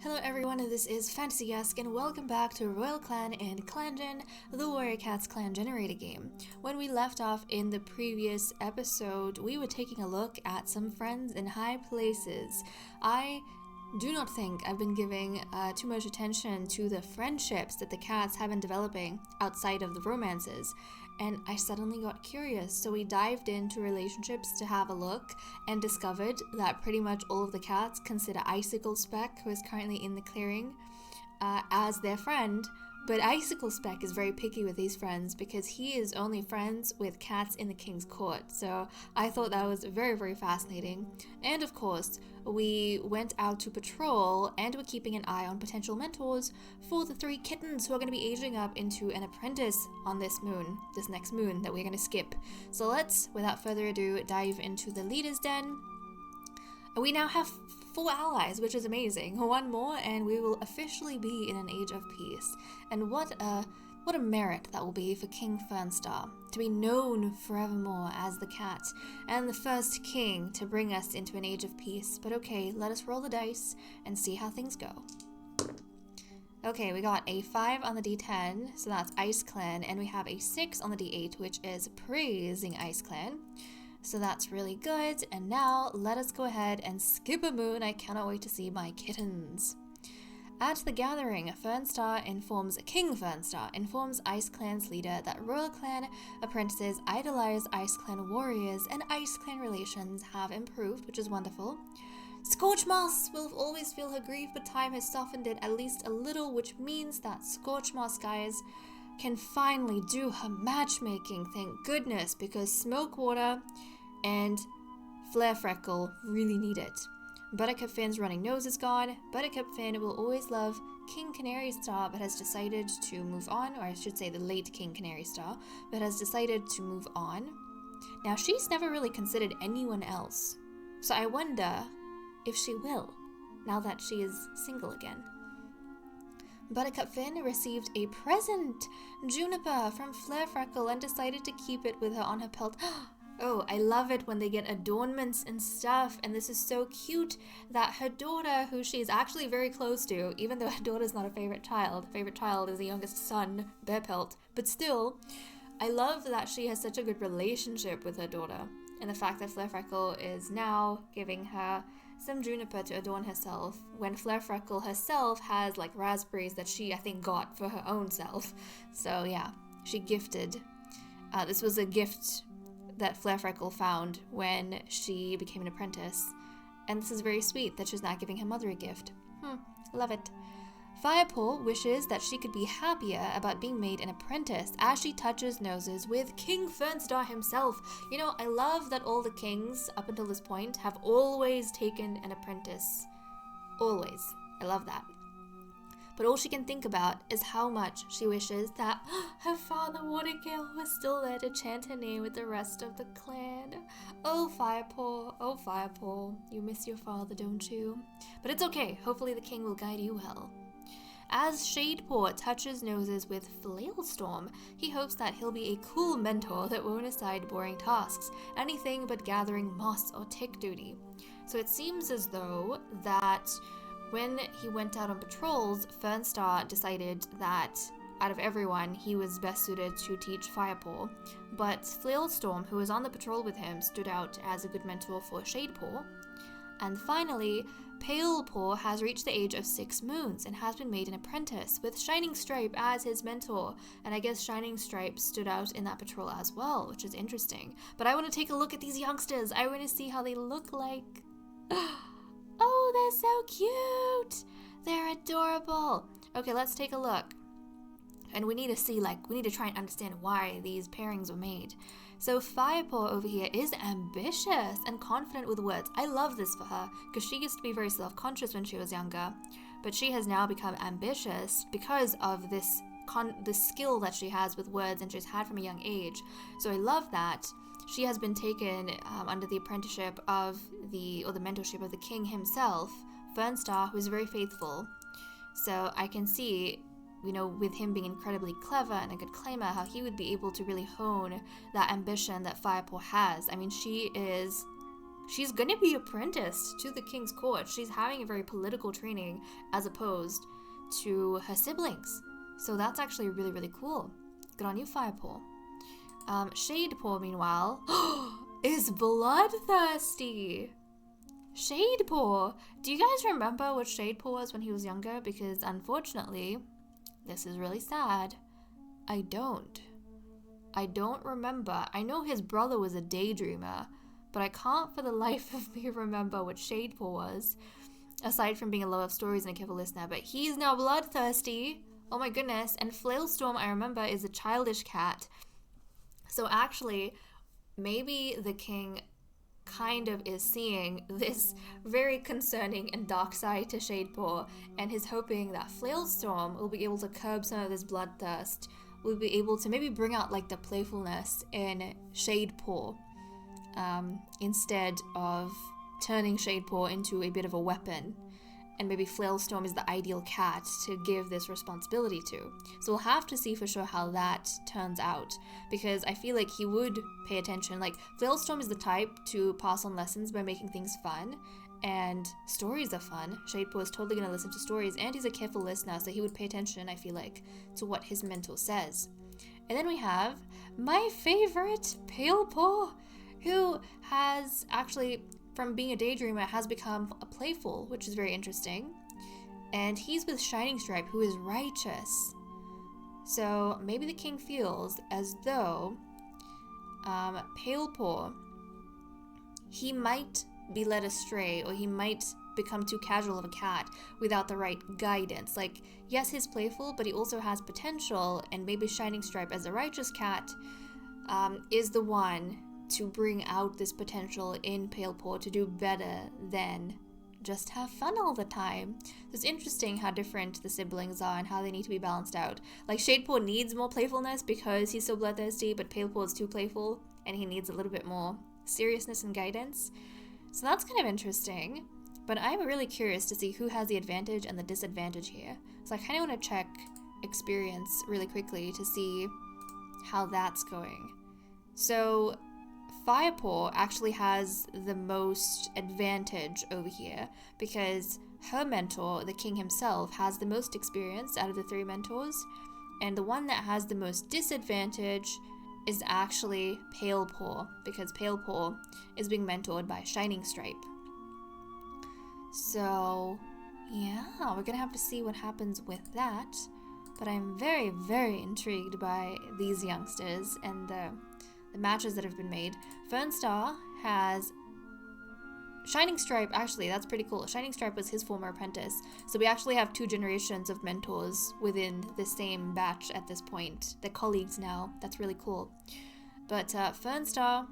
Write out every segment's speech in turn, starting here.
Hello everyone, this is Fantasy-esque and welcome back to Royal Clan and ClanGen, the Warrior Cats clan generator game. When we left off in the previous episode, we were taking a look at some friends in high places. I do not think I've been giving too much attention to the friendships that the cats have been developing outside of the romances. And I suddenly got curious, so we dived into relationships to have a look and discovered that pretty much all of the cats consider Icicle Speck, who is currently in the clearing, as their friend. But Icicle Speck is very picky with these friends because he is only friends with cats in the king's court. So I thought that was very, very fascinating. And of course, we went out to patrol and we're keeping an eye on potential mentors for the 3 kittens who are going to be aging up into an apprentice on this next moon that we're going to skip. So let's, without further ado, dive into the leader's den. We now have 4 allies, which is amazing. 1 more and we will officially be in an age of peace. And what a merit that will be for King Fernstar, to be known forevermore as the cat, and the first king to bring us into an age of peace. But okay, let us roll the dice and see how things go. Okay, we got a 5 on the D10, so that's Ice Clan, and we have a 6 on the D8, which is Praising Ice Clan. So that's really good, and now let us go ahead and skip a moon. I cannot wait to see my kittens. At the gathering, King Fernstar informs Ice Clan's leader that Royal Clan apprentices idolize Ice Clan warriors and Ice Clan relations have improved, which is wonderful. Scorchmoss will always feel her grief, but time has softened it at least a little, which means that Scorchmoss, guys, can finally do her matchmaking, thank goodness, because Smokewater and Flare Freckle really need it. Buttercup Finn's running nose is gone. Buttercup Finn will always love King Canary Star, but has decided to move on, or I should say the late King Canary Star, but has decided to move on. Now, she's never really considered anyone else, so I wonder if she will, now that she is single again. Buttercup Finn received a present, Juniper, from Flare Freckle and decided to keep it with her on her pelt. Oh, I love it when they get adornments and stuff, and this is so cute that her daughter, who she's actually very close to, even though her daughter's not a favorite child is the youngest son, Bearpelt, but still, I love that she has such a good relationship with her daughter, and the fact that Flare Freckle is now giving her some Juniper to adorn herself, when Flare Freckle herself has like raspberries that she, I think, got for her own self. So yeah, she gifted. This was a gift that Flare Freckle found when she became an apprentice. And this is very sweet that she's not giving her mother a gift. Love it. Firepaw wishes that she could be happier about being made an apprentice as she touches noses with King Fernstar himself. You know, I love that all the kings up until this point have always taken an apprentice. Always. I love that. But all she can think about is how much she wishes that her father Watergale was still there to chant her name with the rest of the clan. Oh, Firepaw, you miss your father, don't you? But it's okay, hopefully the king will guide you well. As Shadepaw touches noses with Flailstorm, he hopes that he'll be a cool mentor that won't assign boring tasks, anything but gathering moss or tick duty. So it seems as though that when he went out on patrols, Fernstar decided that out of everyone, he was best suited to teach Firepaw. But Flailstorm, who was on the patrol with him, stood out as a good mentor for Shadepaw. And finally, Palepaw has reached the age of 6 moons and has been made an apprentice, with Shining Stripe as his mentor. And I guess Shining Stripe stood out in that patrol as well, which is interesting. But I want to take a look at these youngsters. I want to see how they look like. Oh, they're so cute! They're adorable! Okay, let's take a look. And we need to see, we need to try and understand why these pairings were made. So Firepaw over here is ambitious and confident with words. I love this for her, because she used to be very self-conscious when she was younger, but she has now become ambitious because of this skill that she has with words and she's had from a young age. So I love that. She has been taken under the apprenticeship of the mentorship of the king himself, Fernstar, who is very faithful. So I can see, with him being incredibly clever and a good claimer, how he would be able to really hone that ambition that Firepaw has. I mean, she is she's gonna be apprenticed to the king's court. She's having a very political training as opposed to her siblings. So that's actually really, really cool. Good on you, Firepaw. Shadepaw, meanwhile, is bloodthirsty. Shadepaw. Do you guys remember what Shadepaw was when he was younger? Because unfortunately, this is really sad. I don't remember. I know his brother was a daydreamer, but I can't for the life of me remember what Shadepaw was, aside from being a lover of stories and a careful listener. But he's now bloodthirsty. Oh my goodness. And Flailstorm, I remember, is a childish cat. So actually, maybe the king kind of is seeing this very concerning and dark side to Shadepaw, and is hoping that Flailstorm will be able to curb some of this bloodthirst, will be able to maybe bring out like the playfulness in Shadepaw, instead of turning Shadepaw into a bit of a weapon. And maybe Flailstorm is the ideal cat to give this responsibility to. So we'll have to see for sure how that turns out, because I feel like he would pay attention. Like, Flailstorm is the type to pass on lessons by making things fun, and stories are fun. Shadepaw is totally going to listen to stories, and he's a careful listener, so he would pay attention, I feel like, to what his mentor says. And then we have my favorite, Palepaw, who has actually, from being a daydreamer, has become a playful, which is very interesting. And he's with Shining Stripe, who is righteous. So maybe the king feels as though Palepaw, he might be led astray, or he might become too casual of a cat without the right guidance. Like, yes, he's playful, but he also has potential, and maybe Shining Stripe as a righteous cat is the one to bring out this potential in Palepaw to do better than just have fun all the time. So it's interesting how different the siblings are and how they need to be balanced out. Like, Shadepaw needs more playfulness because he's so bloodthirsty, but Palepaw is too playful and he needs a little bit more seriousness and guidance. So that's kind of interesting, but I'm really curious to see who has the advantage and the disadvantage here. So I kind of want to check experience really quickly to see how that's going. So Firepaw actually has the most advantage over here because her mentor, the king himself, has the most experience out of the three mentors, and the one that has the most disadvantage is actually Palepaw, because Palepaw is being mentored by Shining Stripe. So yeah, we're gonna have to see what happens with that, but I'm very, very intrigued by these youngsters and the matches that have been made. Fernstar has Shining Stripe. Actually, that's pretty cool. Shining Stripe was his former apprentice, so we actually have two generations of mentors within the same batch at this point. They're colleagues now. That's really cool. But Fernstar,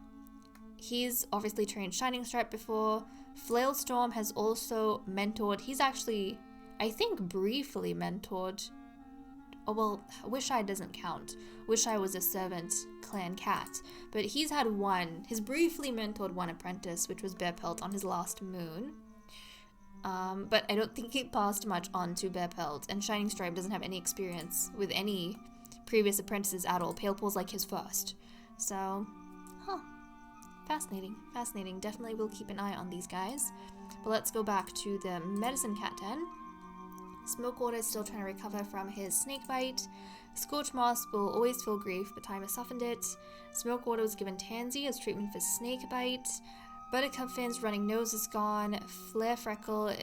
he's obviously trained Shining Stripe before. Flailstorm has also mentored. He's actually, I think, briefly mentored. Oh, well, Wish Eye doesn't count. Wish Eye was a servant clan cat. But he's had he's briefly mentored one apprentice, which was Bearpelt on his last moon. But I don't think he passed much on to Bearpelt, and Shining Stripe doesn't have any experience with any previous apprentices at all. Palepaw's like his first. So, fascinating, fascinating. Definitely will keep an eye on these guys. But let's go back to the Medicine Cat Den. Smokewater is still trying to recover from his snake bite. Scorch Moss will always feel grief, but time has softened it. Smokewater was given Tansy as treatment for snake bite. Buttercup Finn's running nose is gone. Flare Freckle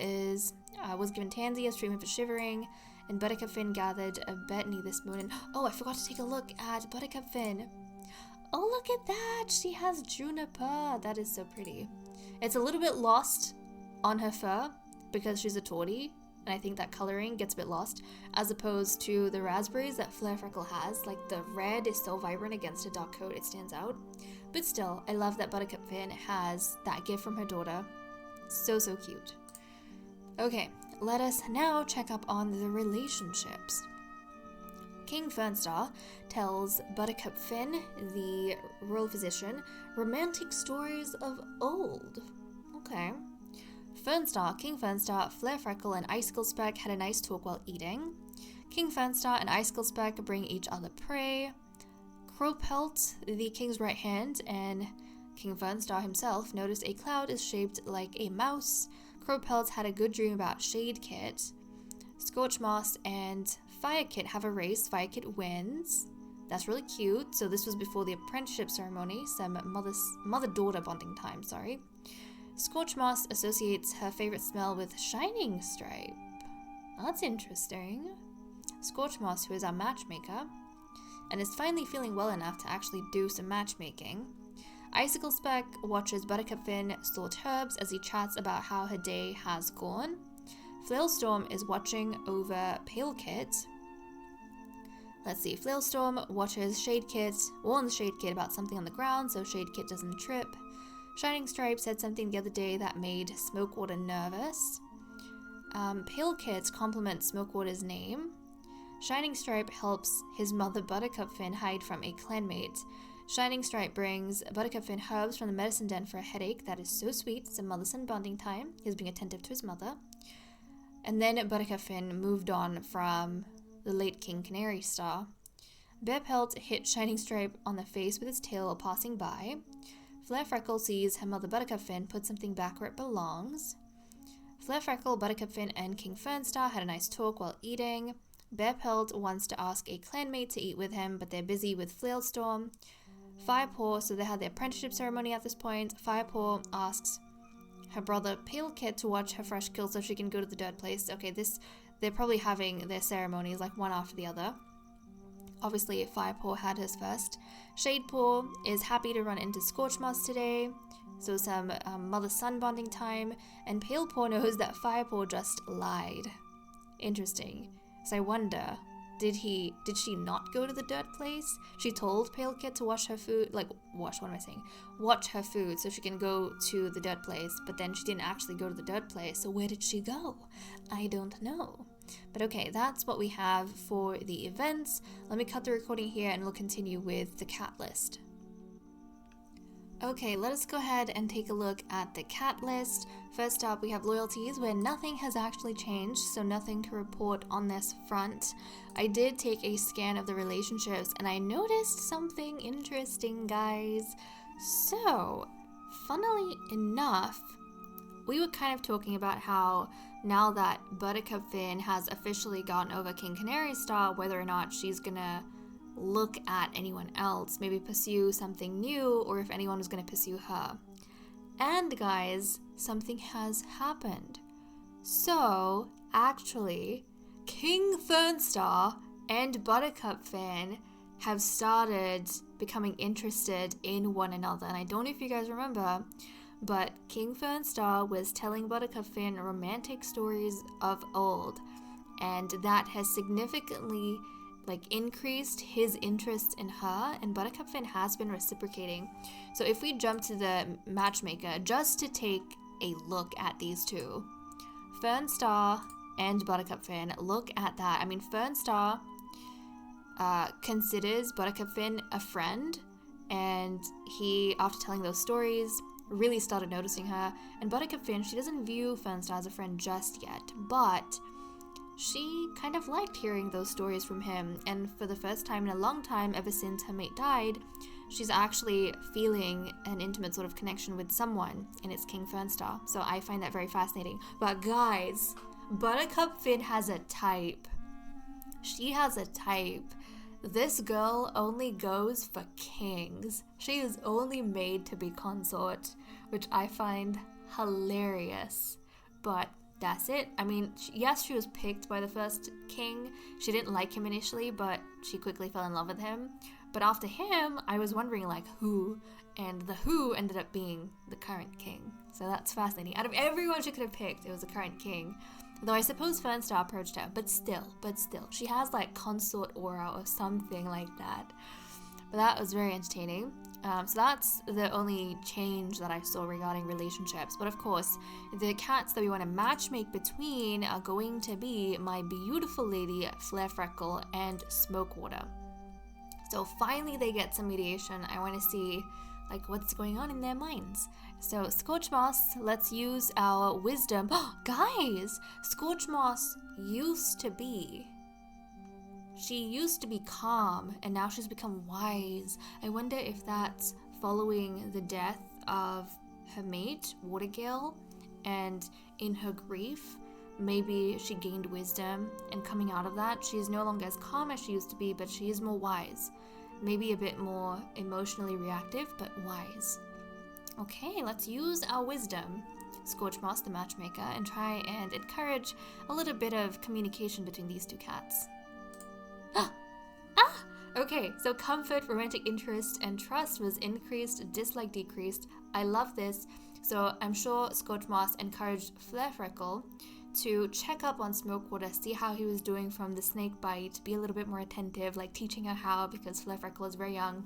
was given Tansy as treatment for shivering. And Buttercup Finn gathered a Bettany this moon. And oh, I forgot to take a look at Buttercup Finn. Oh, look at that! She has Juniper. That is so pretty. It's a little bit lost on her fur because she's a tortie, and I think that coloring gets a bit lost, as opposed to the raspberries that Flare Freckle has. Like, the red is so vibrant against a dark coat, it stands out. But still, I love that Buttercup Finn has that gift from her daughter. So, so cute. Okay, let us now check up on the relationships. King Fernstar tells Buttercup Finn, the royal physician, romantic stories of old. Okay. King Fernstar, Flare Freckle, and Icicle Speck had a nice talk while eating. King Fernstar and Icicle Speck bring each other prey. Crowpelt, the king's right hand, and King Fernstar himself noticed a cloud is shaped like a mouse. Crowpelt had a good dream about Shadekit. Scorchmoss and Firekit have a race. Firekit wins. That's really cute. So this was before the apprenticeship ceremony, some mother-daughter bonding time, sorry. Scorchmoss associates her favorite smell with Shining Stripe. That's interesting. Scorchmoss, who is our matchmaker, and is finally feeling well enough to actually do some matchmaking. Icicle Speck watches Buttercup Finn sort herbs as he chats about how her day has gone. Flailstorm is watching over Palekit. Let's see, Flailstorm watches warns Shadekit about something on the ground so Shadekit doesn't trip. Shining Stripe said something the other day that made Smokewater nervous. Palekit compliments Smokewater's name. Shining Stripe helps his mother Buttercup Finn hide from a clanmate. Shining Stripe brings Buttercup Finn herbs from the medicine den for a headache. That is so sweet. It's a mother-son bonding time. He's being attentive to his mother. And then Buttercup Finn moved on from the late King Canary Star. Bearpelt hit Shining Stripe on the face with his tail while passing by. Flare Freckle sees her mother Buttercup Finn put something back where it belongs. Flare Freckle, Buttercup Finn, and King Fernstar had a nice talk while eating. Bearpelt wants to ask a clanmate to eat with him, but they're busy with Flailstorm. Firepaw, so they had the apprenticeship ceremony at this point. Firepaw asks her brother Palekit to watch her fresh kill so she can go to the dirt place. Okay, they're probably having their ceremonies like one after the other. Obviously, Firepaw had his first. Shadepaw is happy to run into Scorchmoss today, so some mother-son bonding time. And Palepaw knows that Firepaw just lied. Interesting. So I wonder, did she not go to the dirt place? She told Palekit to watch her food, watch her food so she can go to the dirt place, but then she didn't actually go to the dirt place, so where did she go? I don't know. But okay, that's what we have for the events. Let me cut the recording here and we'll continue with the cat list. Okay, let us go ahead and take a look at the cat list. First up, we have loyalties where nothing has actually changed, so nothing to report on this front. I did take a scan of the relationships and I noticed something interesting, guys. So, funnily enough, we were kind of talking about how now that Buttercup Finn has officially gotten over King Canary Star, whether or not she's gonna look at anyone else, maybe pursue something new, or if anyone was going to pursue her. And guys, something has happened. So, actually, King Fernstar and Buttercup Finn have started becoming interested in one another. And I don't know if you guys remember, but King Fernstar was telling Buttercup Finn romantic stories of old, and that has significantly increased his interest in her, and Buttercup Finn has been reciprocating. So if we jump to the matchmaker just to take a look at these two, Fernstar and Buttercup Finn, look at that. I mean, Fernstar considers Buttercup Finn a friend, and he, after telling those stories, really started noticing her. And Buttercup Finn, she doesn't view Fernstar as a friend just yet, but she kind of liked hearing those stories from him, and for the first time in a long time, ever since her mate died, she's actually feeling an intimate sort of connection with someone, and it's King Fernstar. So I find that very fascinating. But guys, Buttercup Finn has a type. She has a type. This girl only goes for kings. She is only made to be consort, which I find hilarious. But that's it. I mean, yes, she was picked by the first king. She didn't like him initially, but she quickly fell in love with him. But after him, I was wondering, who? And the who ended up being the current king. So that's fascinating. Out of everyone she could have picked, it was the current king. Though I suppose Fernstar approached her, but still, she has consort aura or something like that. But that was very entertaining. So that's the only change that I saw regarding relationships. But of course, the cats that we want to matchmake between are going to be my beautiful lady Flare Freckle and Smokewater. So finally they get some mediation. I want to see what's going on in their minds. So Scorchmoss, let's use our wisdom. Oh, guys, Scorchmoss used to be calm, and now she's become wise. I wonder if that's following the death of her mate, Watergale, and in her grief, maybe she gained wisdom, and coming out of that, she is no longer as calm as she used to be, but she is more wise. Maybe a bit more emotionally reactive, but wise. Okay, let's use our wisdom, Scorchmoss, the matchmaker, and try and encourage a little bit of communication between these two cats. Okay, so comfort, romantic interest, and trust was increased, dislike decreased. I love this. So I'm sure Scorchmoss encouraged Flarefreckle to check up on Smokewater, see how he was doing from the snake bite, be a little bit more attentive, like teaching her how, because Flarefreckle is very young.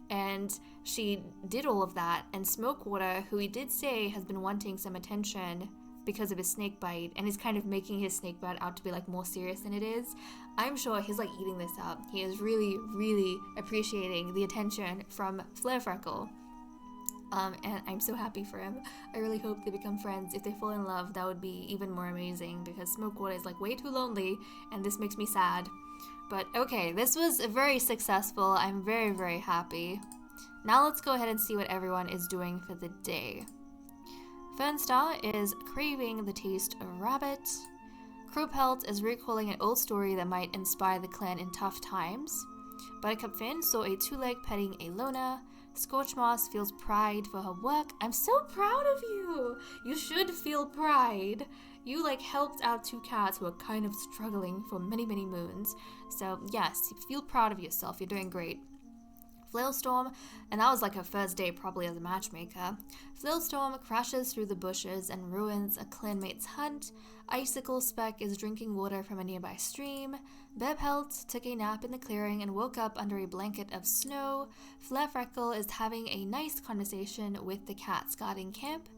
And she did all of that, and Smokewater, who he did say has been wanting some attention because of his snake bite, and is kind of making his snake bite out to be like more serious than it is. I'm sure he's like eating this up. He is really, really appreciating the attention from Flarefreckle. And I'm so happy for him. I really hope they become friends. If they fall in love, that would be even more amazing, because Smokewater is like way too lonely, and this makes me sad. But okay, this was very successful. I'm very, very happy. Now let's go ahead and see what everyone is doing for the day. Fernstar is craving the taste of rabbit. Crowpelt is recalling an old story that might inspire the clan in tough times. Buttercup Finn saw a two-leg petting a Lona. Scorchmoss feels pride for her work. I'm so proud of you! You should feel pride. You helped out two cats who are kind of struggling for many, many moons. So yes, feel proud of yourself. You're doing great. Flailstorm, and that was her first day probably as a matchmaker. Flailstorm crashes through the bushes and ruins a clanmate's hunt. Icicle Speck is drinking water from a nearby stream. Bearpelt took a nap in the clearing and woke up under a blanket of snow. Flarefreckle is having a nice conversation with the cats guarding camp.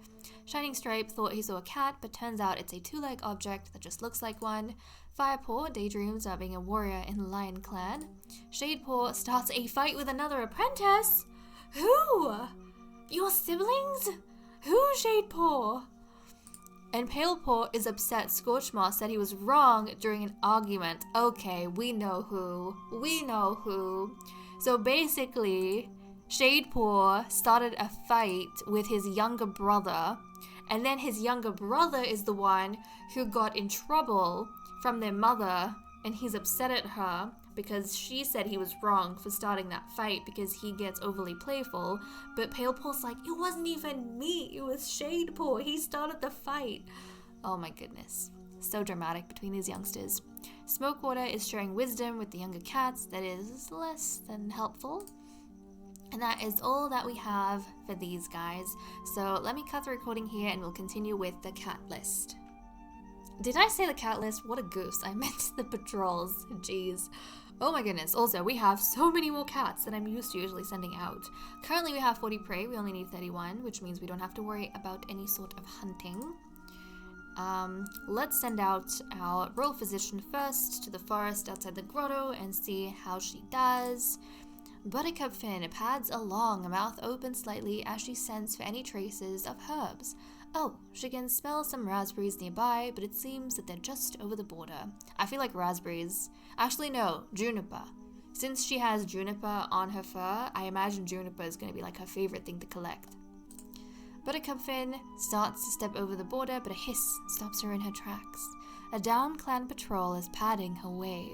Shining Stripe thought he saw a cat, but turns out it's a two-leg object that just looks like one. Firepaw daydreams about being a warrior in the Lion Clan. Shadepaw starts a fight with another apprentice? Who? Your siblings? Who, Shadepaw? And Palepaw is upset Scorchmoss said he was wrong during an argument. Okay, we know who. We know who. So basically, Shadepaw started a fight with his younger brother, and then his younger brother is the one who got in trouble from their mother, and he's upset at her because she said he was wrong for starting that fight because he gets overly playful. But Palepaw's like, it wasn't even me, it was Shadepaw, he started the fight. Oh my goodness, so dramatic between these youngsters. Smokewater is sharing wisdom with the younger cats that is less than helpful. And that is all that we have for these guys. So let me cut the recording here and we'll continue with the cat list. Did I say the cat list? What a goose. I meant the patrols. Jeez. Oh my goodness. Also, we have so many more cats than I'm used to usually sending out. Currently we have 40 prey. We only need 31, which means we don't have to worry about any sort of hunting. Let's send out our royal physician first to the forest outside the grotto and see how she does. Buttercup Finn pads along, a mouth open slightly as she scents for any traces of herbs. Oh, she can smell some raspberries nearby, but it seems that they're just over the border. I feel like raspberries. Actually, no, juniper. Since she has juniper on her fur, I imagine juniper is going to be her favorite thing to collect. Buttercup Finn starts to step over the border, but a hiss stops her in her tracks. A down clan patrol is padding her way.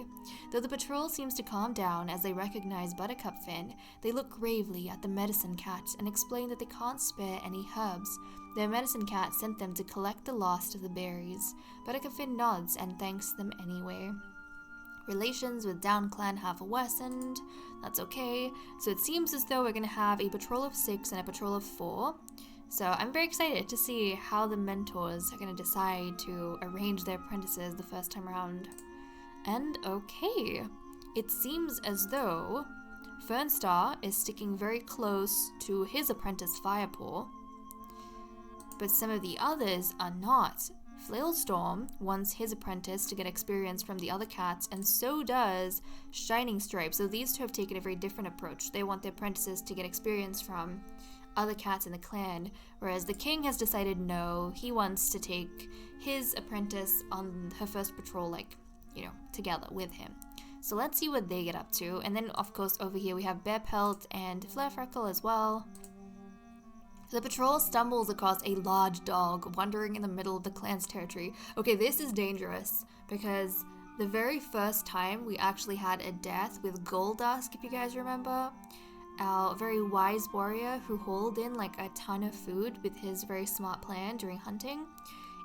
Though the patrol seems to calm down as they recognize Buttercup Finn, they look gravely at the medicine cat and explain that they can't spare any herbs. Their medicine cat sent them to collect the last of the berries. Buttercup Finn nods and thanks them anyway. Relations with Down Clan have worsened. That's okay. So it seems as though we're going to have a patrol of 6 and a patrol of 4. So I'm very excited to see how the mentors are going to decide to arrange their apprentices the first time around. And okay, it seems as though Fernstar is sticking very close to his apprentice Firepaw, but some of the others are not. Flailstorm wants his apprentice to get experience from the other cats, and so does Shining Stripe. So these two have taken a very different approach. They want their apprentices to get experience from other cats in the clan, whereas the king has decided no, he wants to take his apprentice on her first patrol, together with him. So let's see what they get up to. And then of course over here we have Bearpelt and Flarefreckle as well. The patrol stumbles across a large dog wandering in the middle of the clan's territory. Okay, this is dangerous because the very first time we actually had a death with Goldusk, if you guys remember, our very wise warrior who hauled in like a ton of food with his very smart plan during hunting.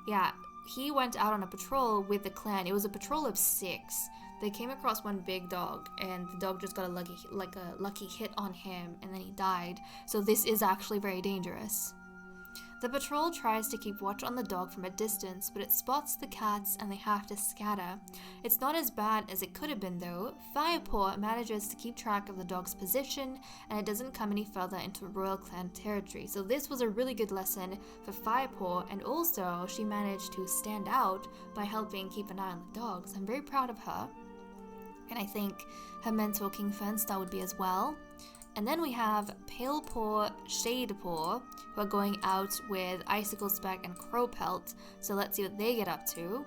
Yeah, he went out on a patrol with the clan. It was a patrol of 6. They came across one big dog, and the dog just got a lucky hit on him, and then he died. So this is actually very dangerous. The patrol tries to keep watch on the dog from a distance, but it spots the cats and they have to scatter. It's not as bad as it could have been though. Firepaw manages to keep track of the dog's position, and it doesn't come any further into Royal Clan territory. So this was a really good lesson for Firepaw, and also she managed to stand out by helping keep an eye on the dogs. I'm very proud of her. And I think her mentor King Fernstar would be as well. And then we have Palepaw, Shadepaw, who are going out with Icicle Speck and Crowpelt. So let's see what they get up to.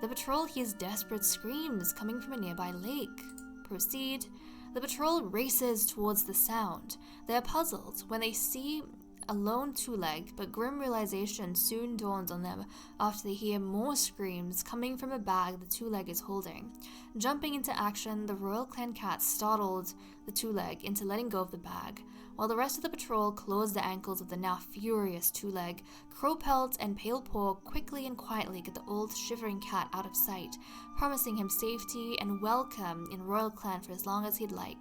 The patrol hears desperate screams coming from a nearby lake. Proceed. The patrol races towards the sound. They are puzzled when they see a lone two-leg, but grim realization soon dawns on them after they hear more screams coming from a bag the two-leg is holding. Jumping into action, the Royal Clan cat startled the two-leg into letting go of the bag, while the rest of the patrol claws the ankles of the now furious two-leg. Crowpelt and Palepaw quickly and quietly get the old shivering cat out of sight, promising him safety and welcome in Royal Clan for as long as he'd like.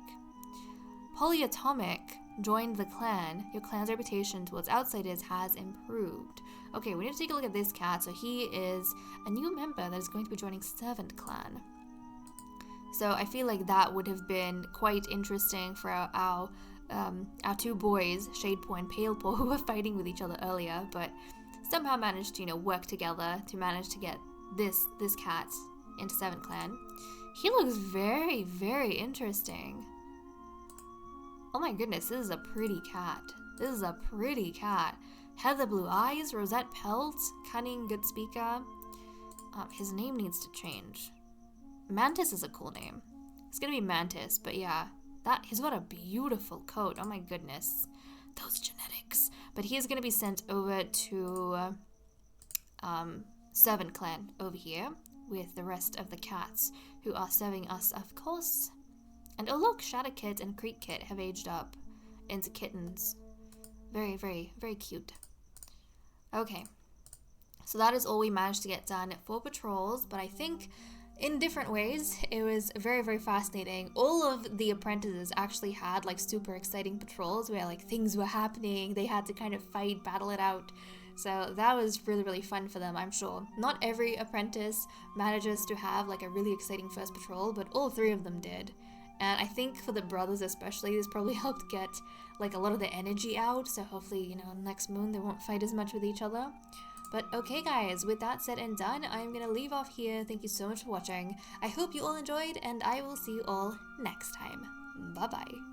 Polyatomic joined the clan. Your clan's reputation towards outsiders has improved. Okay, we need to take a look at this cat. So he is a new member that is going to be joining Servant Clan. So I feel like that would have been quite interesting for our two boys, Shadepaw and Palepaw, who were fighting with each other earlier, but somehow managed to, work together to manage to get this cat into Servant Clan. He looks very, very interesting. Oh my goodness, this is a pretty cat. This is a pretty cat. Heather blue eyes, rosette pelt, cunning, good speaker. His name needs to change. Mantis is a cool name. It's gonna be Mantis, but yeah, he's got a beautiful coat. Oh my goodness, those genetics. But he is gonna be sent over to Servant Clan over here with the rest of the cats who are serving us, of course. And oh look, Shadowkit and Creekkit have aged up into kittens. Very, very, very cute. Okay, so that is all we managed to get done for patrols, but I think in different ways it was very, very fascinating. All of the apprentices actually had like super exciting patrols where like things were happening, they had to kind of fight, battle it out. So that was really, really fun for them, I'm sure. Not every apprentice manages to have like a really exciting first patrol, but all 3 of them did. And I think for the brothers especially, this probably helped get like a lot of the energy out. So hopefully, next moon they won't fight as much with each other. But okay guys, with that said and done, I'm gonna leave off here. Thank you so much for watching. I hope you all enjoyed, and I will see you all next time. Bye bye.